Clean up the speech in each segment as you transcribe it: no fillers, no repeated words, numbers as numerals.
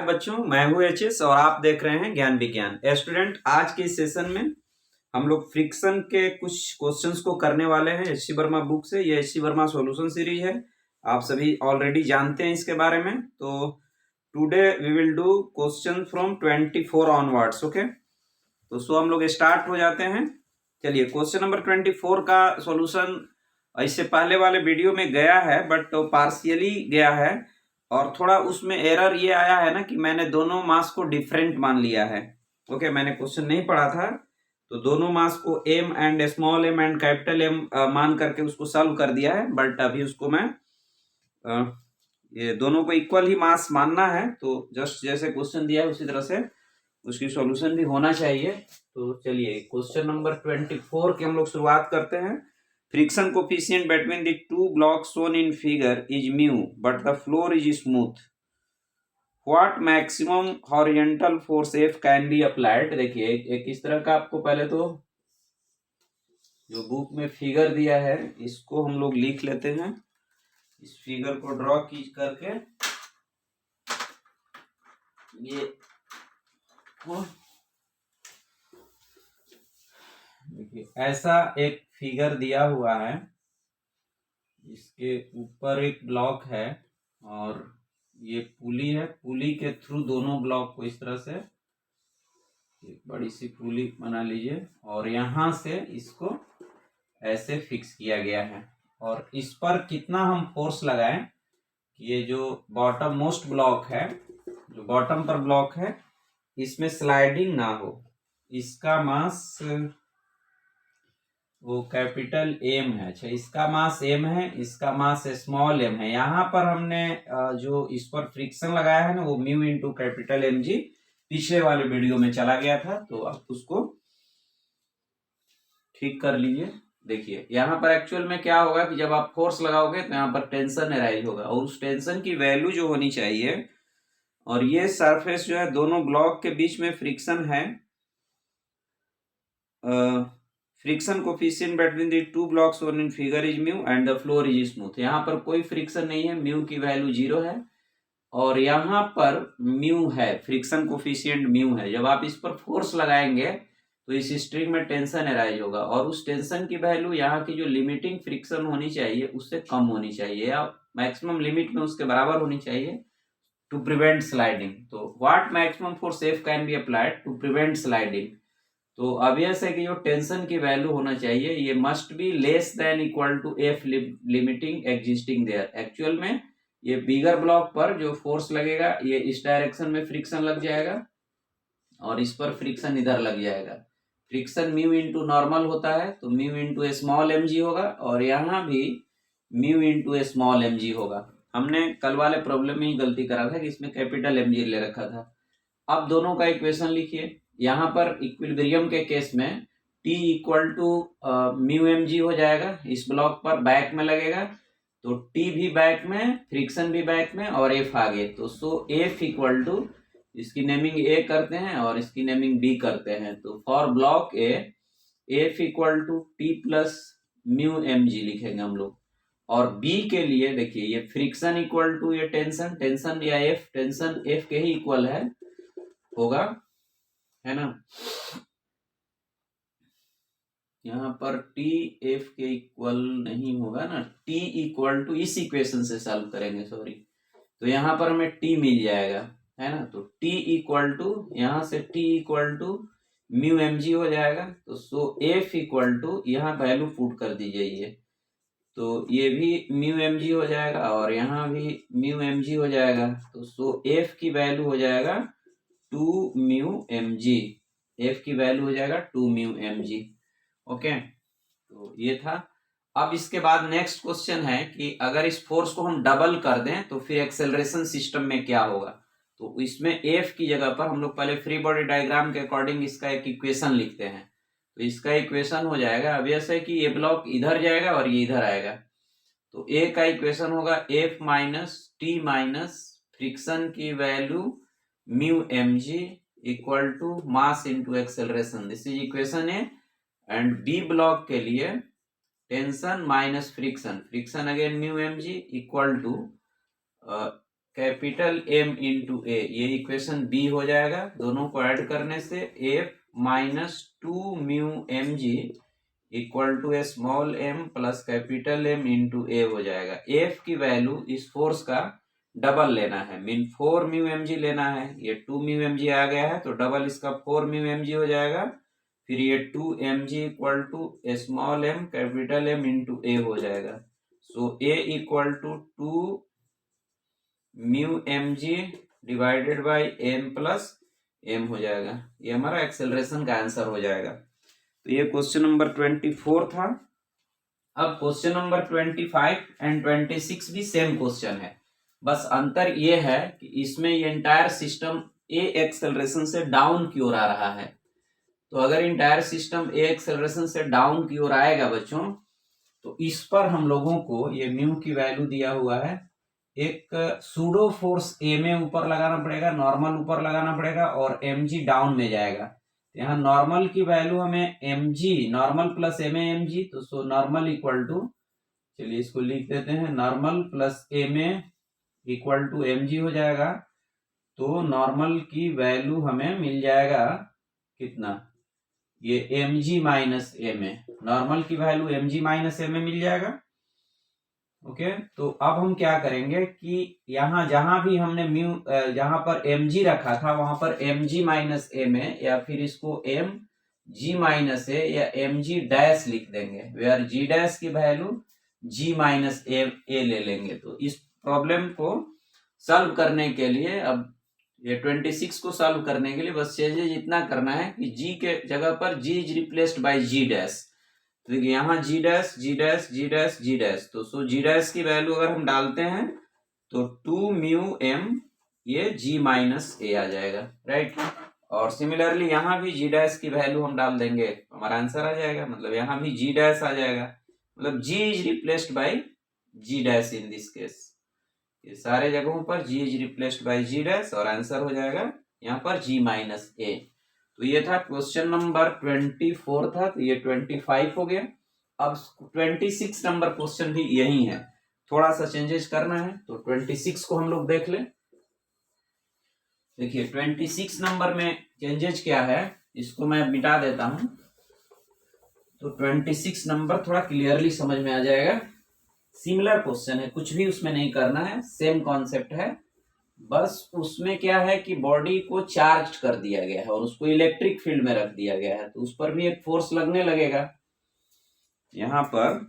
बच्चों, मैं हूं एचएस और आप देख रहे हैं ज्ञान विज्ञान। स्टूडेंट, आज के इस सेशन में हम लोग फ्रिक्शन के कुछ क्वेश्चंस को करने वाले हैं एच.सी. वर्मा बुक से। ये एच.सी. वर्मा सॉल्यूशन सीरीज है, आप सभी ऑलरेडी जानते हैं इसके बारे में। तो today we will do question from 24 onwards. Okay, तो सो हम लोग स्टार्ट हो जाते हैं। चलिए, क्वेश्चन नंबर 24 का सॉल्यूशन इससे पहले वाले वीडियो में गया है, बट पार्शियली गया है और थोड़ा उसमें एरर ये आया है ना कि मैंने दोनों मास को डिफरेंट मान लिया है। ओके, मैंने क्वेश्चन नहीं पढ़ा था, तो दोनों मास को M and small M and capital M मान करके उसको सॉल्व कर दिया है। बट अभी उसको मैं ये दोनों को इक्वल ही मास मानना है, तो जस्ट जैसे क्वेश्चन दिया है उसी तरह से उसकी सॉल्यूशन भी होना चाहिए। तो चलिए, क्वेश्चन नंबर 24 की हम लोग शुरुआत करते हैं। Friction coefficient between the two blocks shown in figure is mu but the floor is smooth. What maximum horizontal force F can be applied. देखिए, एक इस तरह का आपको पहले तो जो बुक में फिगर दिया है इसको हम लोग लिख लेते हैं। इस फिगर को ड्रॉ की करके ये देखिए, ऐसा एक फिगर दिया हुआ है। इसके ऊपर एक ब्लॉक है और ये पुली है। पुली के थ्रू दोनों ब्लॉक को इस तरह से एक बड़ी सी पुली बना लीजिए और यहाँ से इसको ऐसे फिक्स किया गया है। और इस पर कितना हम फोर्स लगाएं कि ये जो बॉटम मोस्ट ब्लॉक है, जो बॉटम पर ब्लॉक है, इसमें स्लाइडिंग ना हो। इसका मास वो कैपिटल एम है। अच्छा, इसका मास एम है, इसका मास स्मॉल एम है। यहाँ पर हमने जो इस पर फ्रिक्शन लगाया है ना, वो mu into capital M g पिछले वाले वीडियो में चला गया था, तो आप उसको ठीक कर लीजिए। देखिए, यहाँ पर एक्चुअल में क्या होगा कि जब आप फोर्स लगाओगे तो यहाँ पर टेंशन अराइज होगा और उस टेंशन की वैल्यू जो होनी चाहिए, और ये सरफेस जो है दोनों ब्लॉक के बीच में फ्रिक्शन है। Friction coefficient between the two blocks shown in figure is mu and the floor is smooth. यहाँ पर कोई फ्रिक्शन नहीं है, म्यू की वैल्यू 0 है और यहाँ पर म्यू है, फ्रिक्शन कोफिशिएंट म्यू है। जब आप इस पर फोर्स लगाएंगे तो इस स्ट्रिंग में टेंशन अराइज होगा और उस टेंशन की वैल्यू यहाँ की जो लिमिटिंग फ्रिक्शन होनी चाहिए उससे कम होनी चाहिए या मैक्सिमम लिमिट में उसके बराबर होनी चाहिए टू प्रिवेंट स्लाइडिंग। तो what maximum force F can be applied to prevent sliding. तो ऑब्वियस है कि जो टेंशन की वैल्यू होना चाहिए ये must be less than equal to F limiting existing there. Actual में ये बिगर ब्लॉक पर जो फोर्स लगेगा ये इस डायरेक्शन में फ्रिक्शन लग जाएगा और इस पर फ्रिक्शन इधर लग जाएगा। फ्रिक्शन म्यू इंटू नॉर्मल होता है, तो mu into small m g होगा और यहाँ भी mu into small m g होगा। हमने कल वाले प्रॉब्लम में ही गलती करा था कि इसमें कैपिटल एम जी ले रखा था। अब दोनों का इक्वेशन लिखिए। यहाँ पर इक्विलिब्रियम के केस में T equal to mu m g हो जाएगा। इस ब्लॉक पर बैक में लगेगा तो T भी बैक में, फ्रिक्शन भी बैक में और F आगे। तो सो F इक्वल टू, इसकी नेमिंग A करते हैं और इसकी नेमिंग B करते हैं। तो for block A F equal to T plus mu m g लिखेंगे हम लोग। और B के लिए देखिए, ये फ्रिक्शन इक्वल टू ये टेंशन, टेंशन या F, टेंशन F के ही इक्वल है होगा, है ना। यहाँ पर T F के इक्वल नहीं होगा ना, T इक्वल टू इस इक्वेशन से सॉल्व करेंगे, सॉरी। तो यहाँ पर हमें T मिल जाएगा, है ना। तो T इक्वल टू, यहाँ से T equal to mu m g हो जाएगा। तो सो F इक्वल टू, यहाँ वैल्यू पुट कर दीजिए ये, तो ये भी म्यू एम जी हो जाएगा और यहाँ भी म्यू एम जी हो जाएगा। तो सो F की वैल्यू हो जाएगा 2 म्यू एम जी। F की वैल्यू हो जाएगा 2 म्यू एम जी। ओके, तो ये था। अब इसके बाद नेक्स्ट क्वेश्चन है कि अगर इस फोर्स को हम डबल कर दें तो फिर एक्सेलरेशन सिस्टम में क्या होगा। तो इसमें F की जगह पर हम लोग पहले फ्री बॉडी डायग्राम के अकॉर्डिंग इसका एक इक्वेशन लिखते हैं। तो इसका इक्वेशन हो जाएगा, अब ऐसा है कि ये ब्लॉक इधर जाएगा और ये इधर आएगा। तो A का इक्वेशन होगा F minus T minus friction की value mu m g equal to mass into acceleration. This is equation A. And B block के लिए tension minus friction, friction again mu m g equal to capital M into a, ये equation B हो जाएगा। दोनों को add करने से F minus 2 mu m g equal to small m plus capital M into a हो जाएगा। F की वैल्यू इस फोर्स का डबल लेना है, मीन 4 म्यू एम जी लेना है। ये 2 म्यू एम जी आ गया है तो डबल इसका 4 म्यू एम जी हो जाएगा। फिर ये 2 m g equal to small m capital M into a हो जाएगा। So a equal to 2 mu m g divided by m plus m हो जाएगा। ये हमारा एक्सेलरेशन का आंसर हो जाएगा। तो ये क्वेश्चन नंबर 24 था। अब क्वेश्चन नंबर 25 एंड 26 भी सेम क्वेश्चन है, बस अंतर ये है कि इसमें ये एंटायर सिस्टम ए एक्सेलरेशन से डाउन की ओर आ रहा है। तो अगर एंटायर सिस्टम ए एक्सेलरेशन से डाउन की ओर आएगा बच्चों, तो इस पर हम लोगों को ये म्यू की वैल्यू दिया हुआ है, एक सूडो फोर्स ए में ऊपर लगाना पड़ेगा, नॉर्मल ऊपर लगाना पड़ेगा और एम जी डाउन में जाएगा। यहाँ नॉर्मल की वैल्यू हमें m g, normal plus m a m g, तो सो नॉर्मल इक्वल टू, चलिए इसको लिख देते हैं, normal plus m a equal to m g हो जाएगा। तो नॉर्मल की वैल्यू हमें मिल जाएगा कितना, ये m g minus m a, normal की value m g minus m a मिल जाएगा। ओके, तो अब हम क्या करेंगे कि यहाँ जहां भी हमने म्यू जहां पर एम जी रखा था वहां पर m g minus m a, या फिर इसको एम जी माइनस ए या एम जी डैश लिख देंगे, वेयर जी डैश की value g minus m a ले लेंगे। तो इस प्रॉब्लम को सॉल्व करने के लिए, अब ये 26 को सॉल्व करने के लिए बस चेंजेज इतना करना है कि जी के जगह पर जी is replaced by ji dash. तो देखिए यहाँ G dash G dash G dash G dash, तो सो जी डैश की वैल्यू अगर हम डालते हैं तो 2 म्यू एम ये जी माइनस ए आ जाएगा, राइट। और सिमिलरली यहाँ भी जी डैश की वैल्यू हम डाल देंगे, हमारा आंसर आ जाएगा। मतलब यहाँ भी जी डैश आ जाएगा, मतलब g is replaced by ji dash in this case. ये सारे जगहों पर जी is replaced by ji dash और आंसर हो जाएगा यहाँ पर जी माइनस ए। तो ये था क्वेश्चन नंबर 24 था, तो ये 25 हो गया। अब 26 नंबर क्वेश्चन भी यही है, थोड़ा सा चेंजेस करना है, तो 26 को हम लोग देख लें। देखिए 26 नंबर में चेंजेस क्या है, इसको मैं मिटा देता हूं, तो 26 नंबर थोड़ा क्लियरली समझ में आ जाएगा। सिमिलर क्वेश्चन है, कुछ भी उसमें नहीं करना है, सेम कॉन्सेप्ट है, बस उसमें क्या है कि बॉडी को चार्ज कर दिया गया है और उसको इलेक्ट्रिक फील्ड में रख दिया गया है, तो उस पर भी एक फोर्स लगने लगेगा यहाँ पर।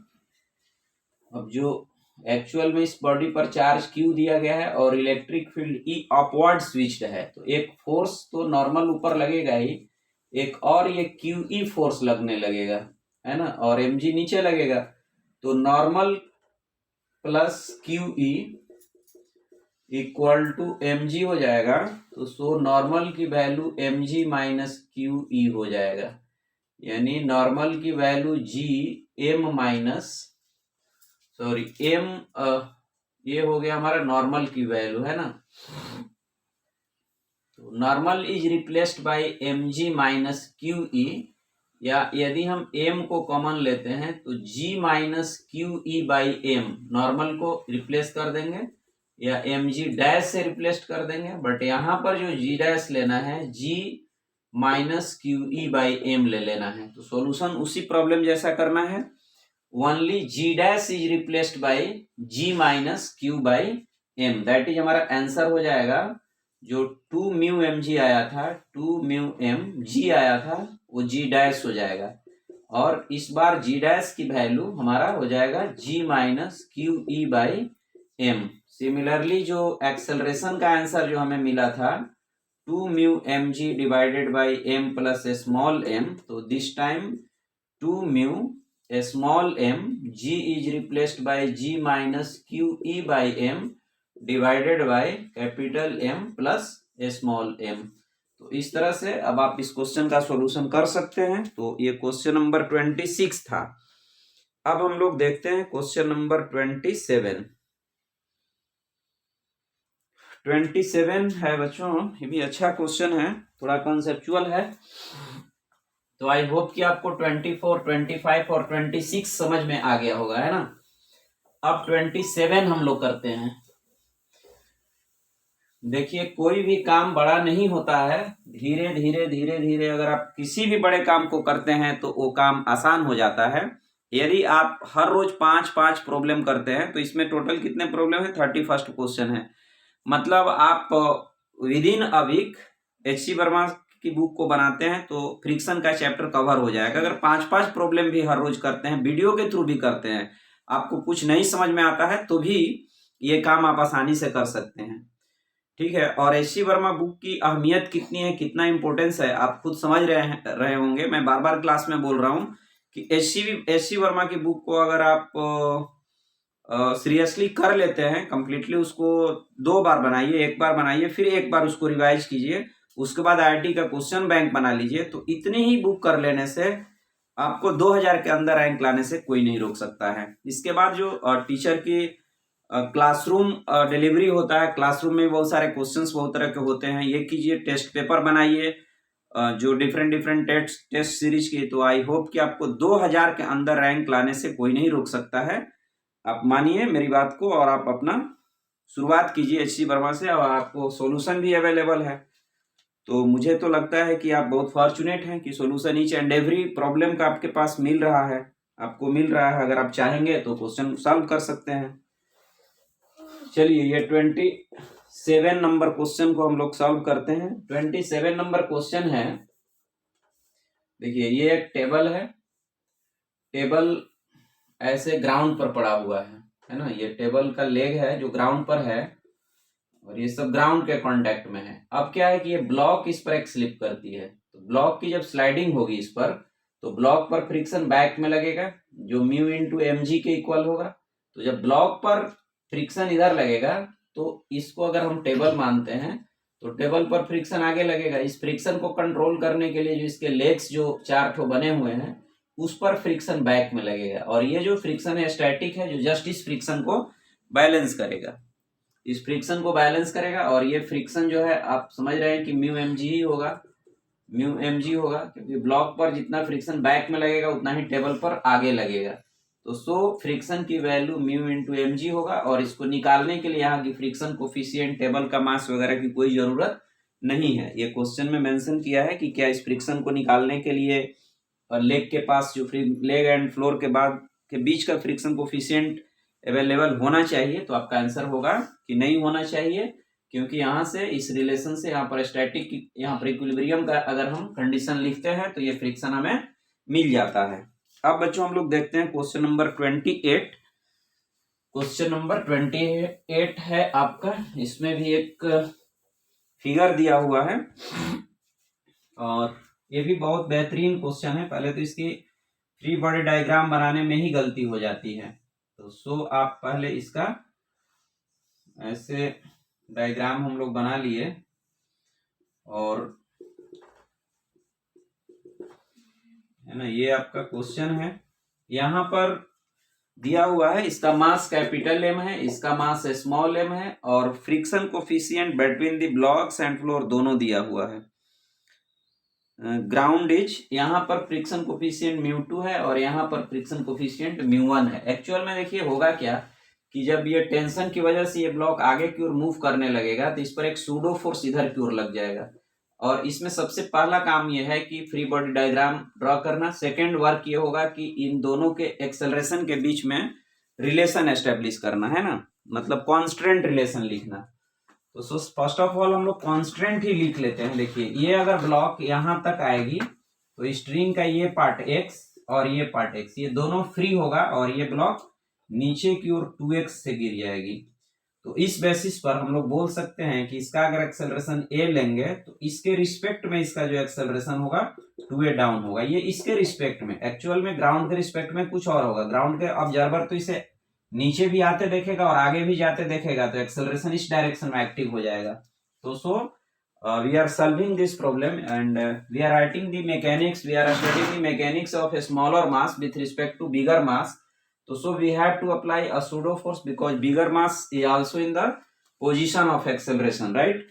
अब जो एक्चुअल में इस बॉडी पर चार्ज क्यू दिया गया है और electric field E upward switched है, तो एक फोर्स तो नॉर्मल ऊपर लगेगा ही, एक और ये क्यू ई फोर्स लगने लगेगा, है ना, और एम जी नीचे लगेगा। तो normal plus q e equal to m g हो जाएगा। तो सो नॉर्मल की value m g minus q e हो जाएगा, यानी नॉर्मल की value g m minus, sorry m, ये हो गया हमारा नॉर्मल की वैल्यू, है ना। तो normal is replaced by m g minus q e, या यदि हम एम को कॉमन लेते हैं तो g minus q e by m, normal को रिप्लेस कर देंगे या एम जी डैश से रिप्लेस कर देंगे, बट यहाँ पर जो जी डैश लेना है g minus q e by m ले लेना है। तो सॉल्यूशन उसी प्रॉब्लम जैसा करना है, only g dash is replaced by g minus q by m, that is हमारा आंसर हो जाएगा। जो 2 म्यू एम जी आया था, 2 म्यू एम जी आया था, वो जी डैश हो जाएगा, और इस बार जी डैश की वैल्यू हमारा हो जाएगा g minus q e by m. Similarly जो एक्सेलरेशन का आंसर जो हमें मिला था 2 mu m g divided by m plus small m, तो this time 2 mu small m g is replaced by g minus q e by m divided by capital M plus small m. तो इस तरह से अब आप इस question का solution कर सकते हैं। तो ये क्वेश्चन नंबर 26 था। अब हम लोग देखते हैं क्वेश्चन नंबर 27। 27 है बच्चों, ये भी अच्छा क्वेश्चन है, थोड़ा कॉन्सेप्चुअल है। तो आई होप कि आपको 24, 25 और 26 समझ में आ गया होगा, है ना। अब 27 हम लोग करते हैं। देखिए कोई भी काम बड़ा नहीं होता है, धीरे धीरे धीरे धीरे अगर आप किसी भी बड़े काम को करते हैं तो वो काम आसान हो जाता है। यदि आप हर रोज 5-5 प्रॉब्लम करते हैं तो इसमें टोटल कितने प्रॉब्लम है? 31st क्वेश्चन है। मतलब आप within a week H C. Verma की बुक को बनाते हैं तो फ्रिक्शन का चैप्टर कवर हो जाएगा। अगर 5-5 प्रॉब्लम भी हर रोज करते हैं, वीडियो के थ्रू भी करते हैं, आपको कुछ नहीं समझ में आता है तो भी ये काम आप आसानी से कर सकते हैं। ठीक है। और एच.सी. वर्मा बुक की अहमियत कितनी है, कितना इंपॉर्टेंस है, आप खुद समझ रहे होंगे। मैं बार बार क्लास में बोल रहा हूँ कि एच.सी. वर्मा की बुक को अगर आप सीरियसली कर लेते हैं कंप्लीटली, उसको 2 बार बनाइए, 1 बार बनाइए, फिर 1 बार उसको रिवाइज कीजिए, उसके बाद आईआईटी का क्वेश्चन बैंक बना लीजिए, तो इतनी ही बुक कर लेने से आपको 2000 के अंदर रैंक लाने से कोई नहीं रोक सकता है। इसके बाद जो टीचर की क्लासरूम डिलीवरी होता है, क्लासरूम में बहुत सारे क्वेश्चंस बहुत तरह के होते हैं, ये कीजिए, टेस्ट पेपर बनाइए जो डिफरेंट टेस्ट सीरीज की, तो आई होप कि आपको 2000 के अंदर रैंक लाने से कोई नहीं रोक सकता है। आप मानिए मेरी बात को और आप अपना शुरुआत कीजिए एच.सी. वर्मा से, और आपको सॉल्यूशन भी अवेलेबल है। तो मुझे तो लगता है कि आप बहुत फॉर्चुनेट हैं कि solution each and every problem का आपके पास मिल रहा है, आपको मिल रहा है। अगर आप चाहेंगे तो क्वेश्चन सॉल्व कर सकते हैं। चलिए ये 27 नंबर क्वेश्चन को हम लोग सॉल्व करते हैं। 27 नंबर क्वेश्चन है, देखिए ये एक टेबल है, टेबल ऐसे ग्राउंड पर पड़ा हुआ है ना, ये टेबल का लेग है जो ग्राउंड पर है और ये सब ग्राउंड के कांटेक्ट में है। अब क्या है कि ये ब्लॉक इस पर एक स्लिप करती है, तो ब्लॉक की जब स्लाइडिंग होगी इस पर, तो ब्लॉक पर फ्रिक्शन बैक में लगेगा जो म्यू इंटू एम जी के इक्वल होगा। तो जब ब्लॉक पर फ्रिक्शन इधर लगेगा तो इसको अगर हम टेबल मानते हैं तो टेबल पर फ्रिक्शन आगे लगेगा। इस फ्रिक्शन को कंट्रोल करने के लिए जो इसके लेग्स जो 4 ठो बने हुए हैं उस पर फ्रिक्शन बैक में लगेगा, और ये जो फ्रिक्शन है स्टैटिक है, जो जस्ट इस फ्रिक्शन को बैलेंस करेगा, इस फ्रिक्शन को बैलेंस करेगा। और ये फ्रिक्शन जो है आप समझ रहे हैं कि म्यू एम जी ही होगा, म्यू एम जी होगा, क्योंकि ब्लॉक पर जितना फ्रिक्शन बैक में लगेगा उतना ही टेबल पर आगे लगेगा। तो सो फ्रिक्शन की value mu into m g होगा, और इसको निकालने के लिए यहाँ की फ्रिक्शन कोफिशिएंट, टेबल का मास वगैरह की कोई जरूरत नहीं है। ये क्वेश्चन में मेंशन किया है कि क्या इस फ्रिक्शन को निकालने के लिए लेग के पास जो लेग एंड फ्लोर के बाद के बीच का फ्रिक्शन कोफिशिएंट अवेलेबल होना चाहिए, तो आपका आंसर होगा कि नहीं होना चाहिए, क्योंकि यहाँ से इस रिलेशन से यहाँ पर स्टैटिक, यहाँ पर इक्विलिब्रियम का अगर हम कंडीशन लिखते हैं तो ये फ्रिक्शन हमें मिल जाता है। अब बच्चों हम लोग देखते हैं क्वेश्चन नंबर 28। क्वेश्चन नंबर 28 है आपका, इसमें भी एक फिगर दिया हुआ है और ये भी बहुत बेहतरीन क्वेश्चन है। पहले तो इसकी फ्री बॉडी डायग्राम बनाने में ही गलती हो जाती है, तो सो आप पहले इसका ऐसे डायग्राम हम लोग बना लिए, और है ना, ये आपका क्वेश्चन है। यहाँ पर दिया हुआ है इसका मास कैपिटल एम है, इसका मास स्मॉल एम है, और friction coefficient between the blocks and floor दोनों दिया हुआ है। ग्राउंड इज, यहाँ पर फ्रिक्शन कोफिशिएंट μ2 है और यहाँ पर फ्रिक्शन कोफिशिएंट μ1 है। एक्चुअल में देखिए होगा क्या कि जब ये टेंशन की वजह से ये ब्लॉक आगे की ओर मूव करने लगेगा तो इस पर एक सूडो फोर्स इधर की ओर लग जाएगा, और इसमें सबसे पहला काम ये है कि फ्री बॉडी डायग्राम ड्रॉ करना। सेकेंड वर्क ये होगा कि इन दोनों के एक्सेलरेशन के बीच में रिलेशन एस्टेब्लिश करना, है ना, मतलब कॉन्स्टेंट रिलेशन लिखना। तो फर्स्ट ऑफ ऑल हम लोग कॉन्स्टेंट ही लिख लेते हैं। देखिए ये अगर ब्लॉक यहाँ तक आएगी तो स्ट्रिंग का ये पार्ट x और ये पार्ट x, ये दोनों फ्री होगा, और ये ब्लॉक नीचे की ओर 2x से गिर जाएगी। तो इस बेसिस पर हम लोग बोल सकते हैं कि इसका अगर एक्सेलरेशन a लेंगे तो इसके रिस्पेक्ट में इसका जो एक्सेलरेशन होगा 2a डाउन होगा। ये इसके रिस्पेक्ट में, एक्चुअल में ग्राउंड के रिस्पेक्ट में कुछ और होगा। ग्राउंड के ऑब्जर्वर तो इसे नीचे भी आते देखेगा और आगे भी जाते देखेगा, तो एक्सेलरेशन इस डायरेक्शन में एक्टिव हो जाएगा। तो so we are solving this problem and we are writing the mechanics, we are studying the mechanics of a smaller mass with respect to bigger mass. तो so we have to apply a pseudo force because bigger mass is also in the position of acceleration, right?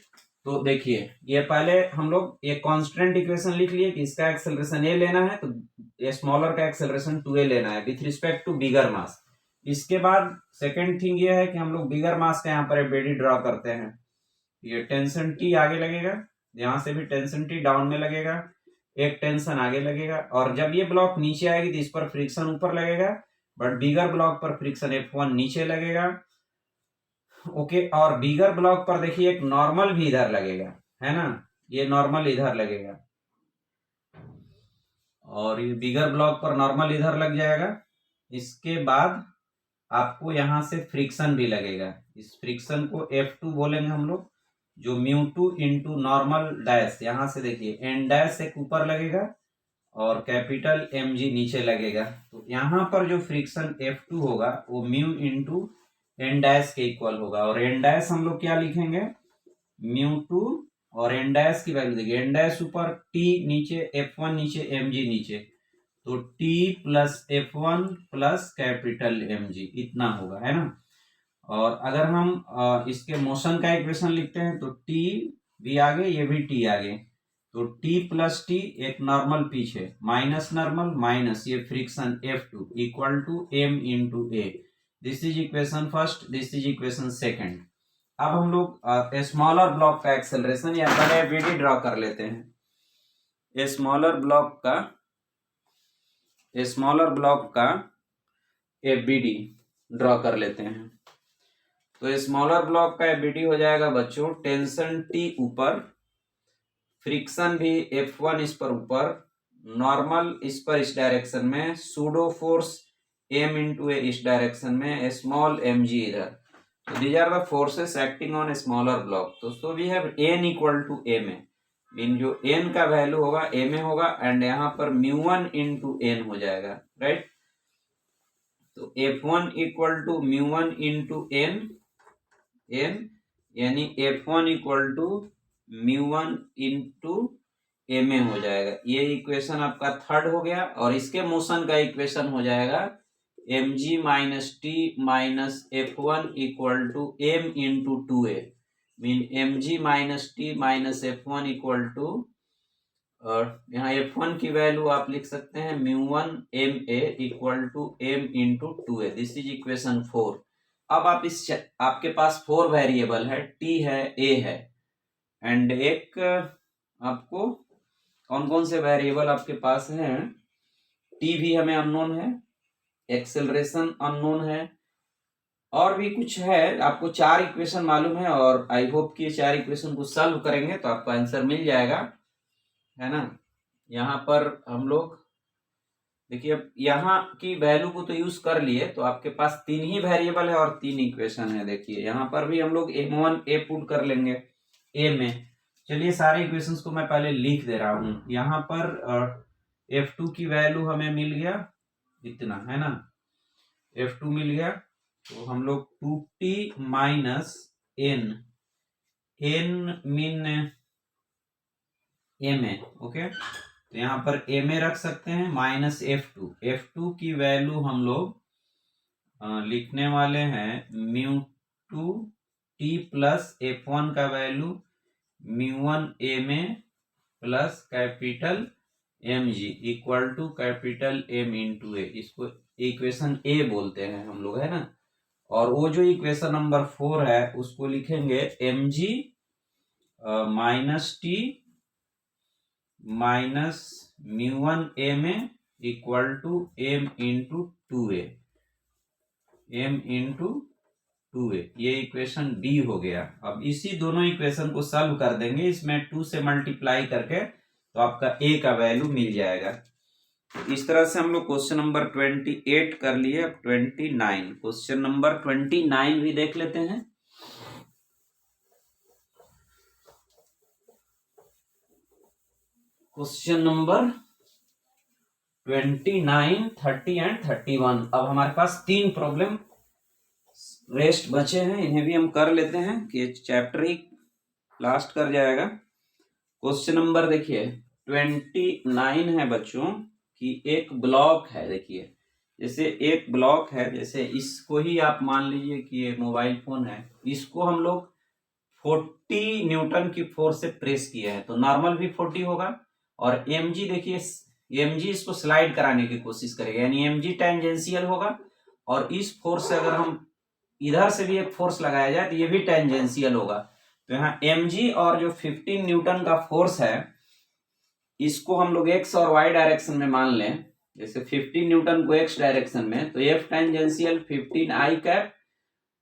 तो देखिए ये पहले हम लोग एक constant equation लिख लिए कि इसका एक्सेलरेशन a लेना है, तो ये स्मॉलर का एक्सेलरेशन 2a लेना है विथ रिस्पेक्ट टू बिगर मास। इसके बाद सेकंड थिंग ये है कि हम लोग बिगर मास का यहाँ पर बॉडी ड्रॉ करते हैं। ये टेंशन टी आगे लगेगा, यहाँ से भी टेंशन टी डाउन में लगेगा, एक टेंशन आगे लगेगा, और जब ये ब्लॉक नीचे आएगी तो इस पर फ्रिक्शन ऊपर लगेगा, बट बिगर ब्लॉक पर फ्रिक्शन F1 नीचे लगेगा। ओके, और बिगर ब्लॉक पर देखिए एक नॉर्मल भी इधर लगेगा, है ना, ये नॉर्मल इधर लगेगा, और ये बिगर ब्लॉक पर नॉर्मल इधर लग जाएगा। इसके बाद आपको यहां से फ्रिक्शन भी लगेगा, इस फ्रिक्शन को F2 बोलेंगे हम लोग, जो μ2 इंटू नॉर्मल डैश, यहां से देखिए एन डैश एक ऊपर लगेगा और कैपिटल mg नीचे लगेगा। तो यहाँ पर जो फ्रिक्शन F2 होगा वो म्यू इंटू एन डैश के इक्वल होगा, और एन डैश हम लोग क्या लिखेंगे, μ2, और एन डैश की वैल्यू देखिए, एन डैश ऊपर t नीचे F1 नीचे mg नीचे, तो t plus F1 plus capital mg इतना होगा, है ना। और अगर हम इसके मोशन का इक्वेशन लिखते हैं तो t भी आगे, ये भी t आगे, तो t प्लस टी एक नॉर्मल पीछे माइनस नॉर्मल माइनस ये friction F2 equal to m into a. This is equation first, this is equation second. अब हम लोग स्मॉलर ब्लॉक का एक्सेलरेशन या पहले एबीडी ड्रॉ कर लेते हैं। स्मॉलर ब्लॉक का एबीडी ड्रॉ कर लेते हैं। तो स्मॉलर ब्लॉक का एबीडी हो जाएगा बच्चों, टेंशन टी ऊपर, फ्रिक्शन भी F1 इस पर ऊपर, नॉर्मल इस पर इस डायरेक्शन में, pseudo force m into a इस डायरेक्शन में, स्मॉल mg इधर। तो these are the forces acting on a smaller block. तो so we have n equal to m a, mean जो n का वैल्यू होगा m ए होगा, एंड यहाँ पर μ1 इंटू n हो जाएगा, राइट। तो F1 equal to μ1 into n, यानी F1 equal to μ1 into m a हो जाएगा। ये इक्वेशन आपका थर्ड हो गया, और इसके मोशन का इक्वेशन हो जाएगा mg minus T minus F1 equal to m into two a, mean mg minus T minus F1 equal to, और यहाँ F1 की वैल्यू आप लिख सकते हैं μ1 ma equal to m into two a. This is equation 4। अब आप आपके पास 4 वेरिएबल है, t है, a है, एंड एक आपको कौन कौन से वेरिएबल आपके पास हैं, t भी हमें अननोन है, एक्सेलरेशन अननोन है, और भी कुछ है। आपको 4 इक्वेशन मालूम है, और आई होप कि 4 इक्वेशन को सॉल्व करेंगे तो आपका आंसर मिल जाएगा, है ना। यहाँ पर हम लोग देखिए, यहाँ की वैल्यू को तो यूज कर लिए, तो आपके पास 3 ही वेरिएबल है और 3 इक्वेशन है। देखिए यहाँ पर भी हम लोग m1 a पुट कर लेंगे a में। चलिए सारे इक्वेशंस को मैं पहले लिख दे रहा हूं। यहाँ पर F2 की वैल्यू हमें मिल गया इतना, है ना, F2 मिल गया, तो हम लोग 2t minus n mean ma, okay. तो यहाँ पर ma रख सकते हैं, माइनस F2 की वैल्यू हम लोग लिखने वाले हैं μ2 t प्लस F1 का value μ1 ma plus capital mg equal to capital m into a. इसको इक्वेशन ए बोलते हैं हम लोग, है ना। और वो जो इक्वेशन नंबर 4 है उसको लिखेंगे mg minus T minus μ1 ma equal to m into two a, ये इक्वेशन बी हो गया। अब इसी दोनों इक्वेशन को सॉल्व कर देंगे, इसमें 2 से मल्टीप्लाई करके, तो आपका a का वैल्यू मिल जाएगा। तो इस तरह से हम लोग क्वेश्चन नंबर 28 कर लिए। अब 29, क्वेश्चन नंबर 29 भी देख लेते हैं। Question number 29, 30 and 31। अब हमारे पास 3 प्रॉब्लम रेस्ट बचे हैं, इन्हें भी हम कर लेते हैं कि चैप्टर ही लास्ट कर जाएगा। क्वेश्चन नंबर देखिए 29 है बच्चों, कि एक ब्लॉक है। देखिए जैसे एक ब्लॉक है, जैसे इसको ही आप मान लीजिए कि ये मोबाइल फोन है, इसको हम लोग 40 न्यूटन की फोर्स से प्रेस किए हैं, तो नॉर्मल भी 40 होगा, और mg देखिए mg इसको स्लाइड कराने की कोशिश करेगा, यानी mg टेंजेंशियल होगा, और इस फोर्स से अगर हम इधर से भी एक फोर्स लगाया जाए तो ये भी टेंजेंशियल होगा। तो यहाँ mg और जो 15 न्यूटन का फोर्स है इसको हम लोग x और y डायरेक्शन में मान लें। जैसे 15 न्यूटन को x डायरेक्शन में, तो F टेंजेंशियल 15 i कैप,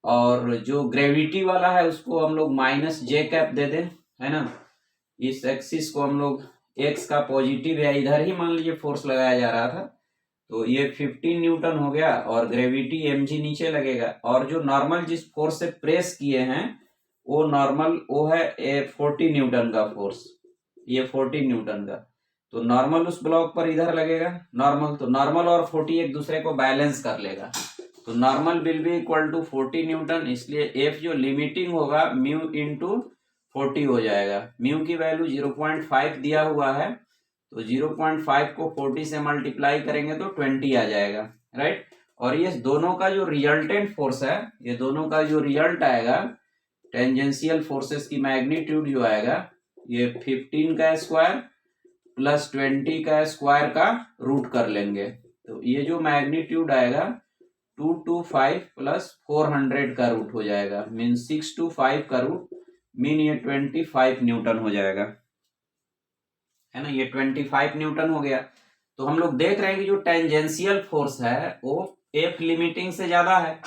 और जो ग्रेविटी वाला है उसको हम लोग माइनस j कैप दे दें, है ना। इस एक्सिस को हम लोग x का पॉजिटिव है, इधर ही मान लीजिए फोर्स लगाया जा रहा था, तो ये 15 न्यूटन हो गया और ग्रेविटी mg नीचे लगेगा। और जो नॉर्मल जिस फोर्स से प्रेस किए हैं वो नॉर्मल वो है 40 न्यूटन का फोर्स, ये 40 न्यूटन का। तो नॉर्मल उस ब्लॉक पर इधर लगेगा नॉर्मल, तो नॉर्मल और 40 एक दूसरे को बैलेंस कर लेगा, तो normal will be equal to 40 newton. इसलिए एफ जो लिमिटिंग होगा म्यू इंटू 40 हो जाएगा। म्यू की वैल्यू 0.5 दिया हुआ है, तो 0.5 को 40 से मल्टीप्लाई करेंगे तो 20 आ जाएगा, राइट। और ये दोनों का जो रिजल्टेंट फोर्स है, ये दोनों का जो रिजल्ट आएगा टेंजेंशियल फोर्सेस की मैग्नीट्यूड जो आएगा, ये 15 का स्क्वायर प्लस 20 का स्क्वायर का रूट कर लेंगे, तो ये जो मैग्नीट्यूड आएगा 225 प्लस 400 का रूट हो जाएगा, मीन 625 का रूट, मीन ये 25 न्यूटन हो जाएगा, है ना। ये 25 न्यूटन हो गया। तो हम लोग देख रहे हैं कि जो टेंजेंशियल फोर्स है वो एफ लिमिटिंग से ज्यादा है,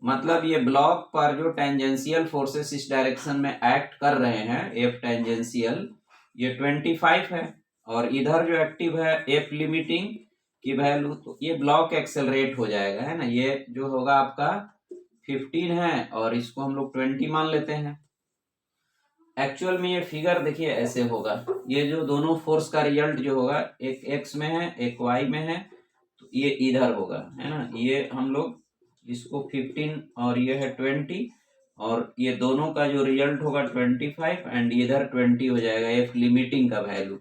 मतलब ये ब्लॉक पर जो टेंजेंशियल फोर्सेस इस डायरेक्शन में एक्ट कर रहे हैं एफ टेंजेंशियल, ये 25 है, और इधर जो एक्टिव है एफ लिमिटिंग की वैल्यू, तो ये ब्लॉक एक्सेलरेट हो जाएगा, है ना। ये जो होगा आपका 15 है और इसको हम लोग 20 मान लेते हैं। एक्चुअल में ये फिगर देखिए ऐसे होगा, ये जो दोनों फोर्स का रिजल्ट जो होगा, एक एक्स में है एक वाई में है, तो ये इधर होगा, है ना। ये हम लोग इसको 15 और ये है 20, और ये दोनों का जो रिजल्ट होगा 25 एंड इधर 20 हो जाएगा एफ लिमिटिंग का वैल्यू,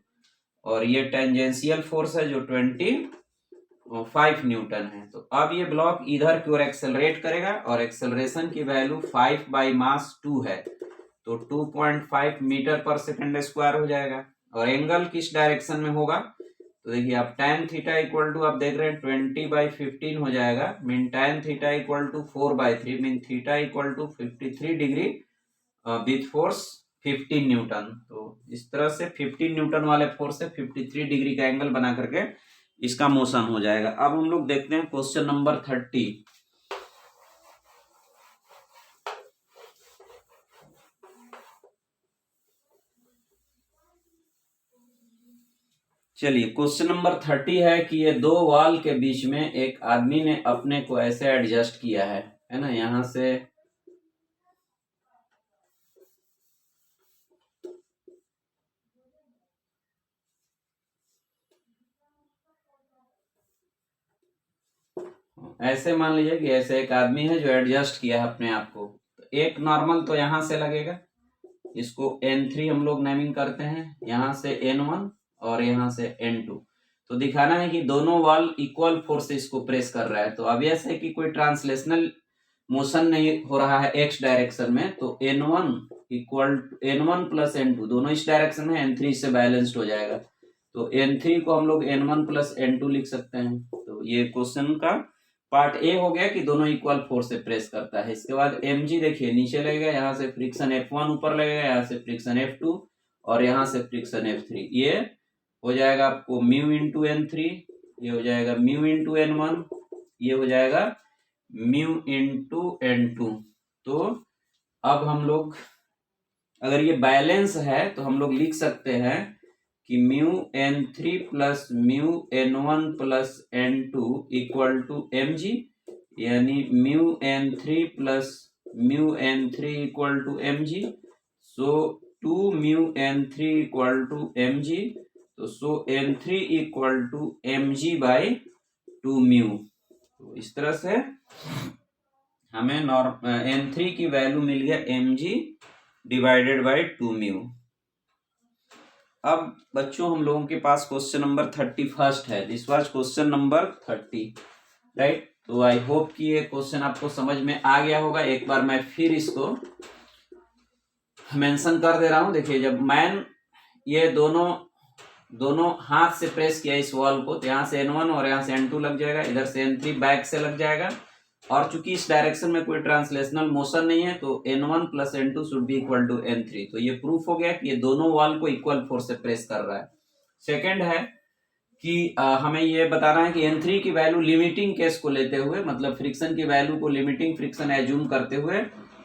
और ये टेंजेंशियल फोर्स है जो 25 न्यूटन है। तो अब ये ब्लॉक इधर की ओर एक्सेलरेट करेगा और एक्सेलरेशन की वैल्यू 5 बाई मास 2 है, तो 2.5 मीटर पर सेकेंड स्क्वायर हो जाएगा। और एंगल किस डायरेक्शन में होगा, तो देखिए आप tan थीटा इक्वल टू आप देख रहे हैं 20/15 हो जाएगा, mean tan theta equal to 4/3, mean theta equal to 53 degree with force 15 newton. तो इस तरह से 15 न्यूटन वाले फोर्स से 53 डिग्री का एंगल बना करके इसका मोशन हो जाएगा। अब हम लोग देखते हैं क्वेश्चन नंबर 30। चलिए क्वेश्चन नंबर 30 है कि ये दो वॉल के बीच में एक आदमी ने अपने को ऐसे एडजस्ट किया है ना। यहां से ऐसे मान लीजिए कि ऐसे एक आदमी है जो एडजस्ट किया है अपने आप को, तो एक नॉर्मल तो यहां से लगेगा, इसको N3 हम लोग नेमिंग करते हैं, यहां से N1 और यहां से N2। तो दिखाना है कि दोनों वॉल इक्वल फोर्स इसको प्रेस कर रहा है। तो अब ऐसा है कि कोई ट्रांसलेशनल मोशन नहीं हो रहा है एक्स डायरेक्शन में, तो N1 equal N1 plus N2 दोनों इस डायरेक्शन में, N3 से बैलेंस्ड हो जाएगा, तो N3 को हम लोग N1 प्लस N2 लिख सकते हैं। तो ये क्वेश्चन का पार्ट ए हो गया कि दोनों इक्वल फोर्स से प्रेस करता है। इसके बाद mg देखिए नीचे लगेगा, यहाँ से फ्रिक्शन F1 ऊपर लगेगा, यहाँ से फ्रिक्शन F2 और यहाँ से फ्रिक्शन F3। ये हो जाएगा आपको म्यू इंटू N3, ये हो जाएगा म्यू इंटू N1, ये हो जाएगा म्यू इंटू N2। तो अब हम लोग अगर ये बैलेंस है तो हम लोग लिख सकते हैं कि mu N3 plus mu N1 plus N2 equal to mg, यानी mu N3 plus mu N3 equal to mg, so 2 mu N3 equal to mg, तो so N3 equal to mg by 2 mu. तो इस तरह से हमें N3 की value मिल गया mg divided by 2 mu. अब बच्चों हम लोगों के पास क्वेश्चन नंबर 31 है। This was question number 30, right. तो आई होप कि ये क्वेश्चन आपको समझ में आ गया होगा। एक बार मैं फिर इसको मेंशन कर दे रहा हूं। देखिए जब मैन ये दोनों हाथ से प्रेस किया इस वॉल को, तो यहाँ से N1 और यहाँ से N2 लग जाएगा, इधर से N3 बैक से लग जाएगा, और चूंकि इस डायरेक्शन में कोई ट्रांसलेशनल मोशन नहीं है तो N1 plus N2 should be equal to N3। तो ये प्रूफ हो गया कि ये दोनों वॉल को इक्वल फोर्स से प्रेस कर रहा है। सेकेंड है कि हमें ये बताना है कि N3 की वैल्यू लिमिटिंग केस को लेते हुए, मतलब फ्रिक्शन की वैल्यू को लिमिटिंग फ्रिक्शन एज्यूम करते हुए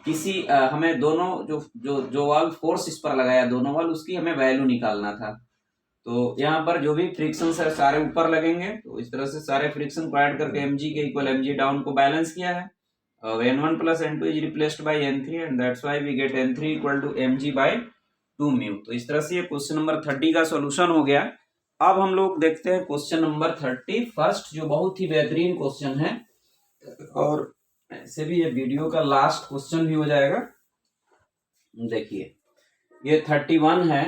किसी हमें दोनों जो वॉल फोर्स इस पर लगाया दोनों वॉल, उसकी हमें वैल्यू निकालना था। तो यहाँ पर जो भी फ्रिक्शन है सारे ऊपर लगेंगे, तो इस तरह से सारे फ्रिक्शन को ऐड करके mg के इक्वल mg डाउन को बैलेंस किया है। N1 plus N2 is replaced by N3 and that's why we get N3 equal to mg by 2 mu. तो इस तरह से ये क्वेश्चन नंबर 30 का सॉल्यूशन हो गया। अब हम लोग देखते हैं क्वेश्चन नंबर 31, जो बहुत ही बेहतरीन क्वेश्चन है और ऐसे भी ये वीडियो का लास्ट क्वेश्चन भी हो जाएगा। देखिए ये 31 है,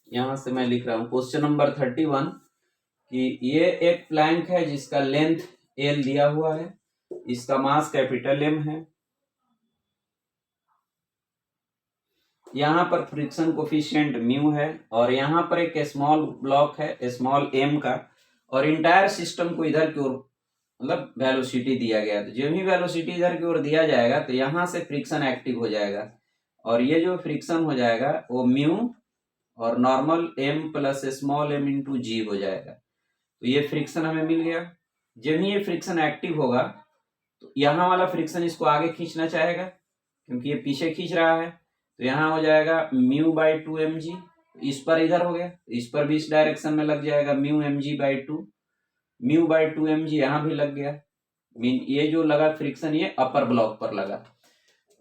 यहां से मैं लिख रहा हूं क्वेश्चन नंबर 31 कि ये एक प्लैंक है जिसका लेंथ L दिया हुआ है, इसका मास कैपिटल M है, यहाँ पर फ्रिक्शन कोफिशिएंट म्यू है और यहाँ पर एक स्मॉल ब्लॉक है स्मॉल m का, और इंटायर सिस्टम को इधर की ओर मतलब वेलोसिटी दिया गया। तो जो भी वेलोसिटी इधर की ओर दिया जाएगा तो यहाँ से फ्रिक्शन एक्टिव हो जाएगा और ये जो फ्रिक्शन हो जाएगा वो म्यू और normal m plus small m into g हो जाएगा। तो ये फ्रिक्शन हमें मिल गया। जब ही ये फ्रिक्शन एक्टिव होगा तो यहाँ वाला फ्रिक्शन इसको आगे खींचना चाहेगा क्योंकि ये पीछे खींच रहा है, तो यहाँ हो जाएगा म्यू बाई 2 mg। इस पर इधर हो गया, इस पर भी इस डायरेक्शन में लग जाएगा mu mg by 2, mu by 2 mg यहाँ भी लग गया। मीन ये जो लगा फ्रिक्शन ये अपर ब्लॉक पर लगा।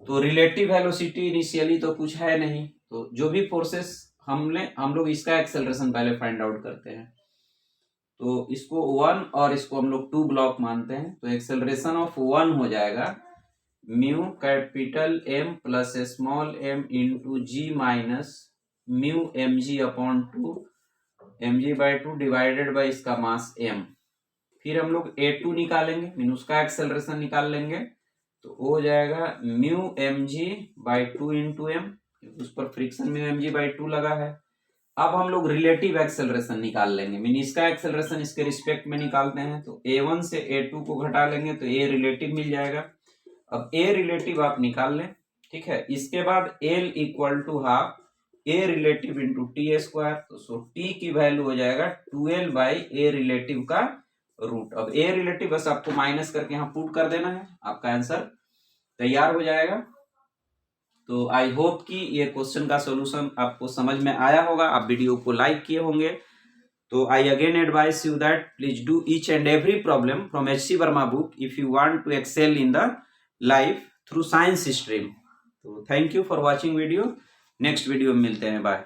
तो रिलेटिव वेलोसिटी इनिशियली तो कुछ है नहीं, तो जो भी फोर्सेस हम लोग इसका एक्सेलरेशन पहले फाइंड आउट करते हैं। तो इसको 1 और इसको हम लोग 2 ब्लॉक मानते हैं, तो एक्सेलरेशन ऑफ 1 हो जाएगा mu capital M plus small m into g minus mu mg upon 2 mg by 2 divided by इसका मास m। फिर हम लोग A2 निकालेंगे, मीन उसका एक्सेलरेशन निकाल लेंगे, तो वो हो जाएगा mu mg by 2 into m, उस पर फ्रिक्शन म्यू mg बाई 2 लगा है। अब हम लोग रिलेटिव एक्सेलरेशन निकाल लेंगे, मीन इसका एक्सेलरेशन इसके रिस्पेक्ट में निकालते हैं, तो A1 से A2 को घटा लेंगे तो A रिलेटिव मिल जाएगा। अब A रिलेटिव आप निकाल लें, ठीक है। इसके बाद L equal to half A relative into T square, तो सो T की वैल्यू हो जाएगा 2L बाई A रिलेटिव का रूट। अब A रिलेटिव बस आपको माइनस करके यहाँ पुट कर देना है, आपका आंसर तैयार हो जाएगा। तो आई होप कि ये क्वेश्चन का सॉल्यूशन आपको समझ में आया होगा, आप वीडियो को लाइक किए होंगे। तो I again advise you that please do each and every problem from HC Verma book if you want to excel in the life through science stream. तो thank you for watching video, next video में मिलते हैं, bye.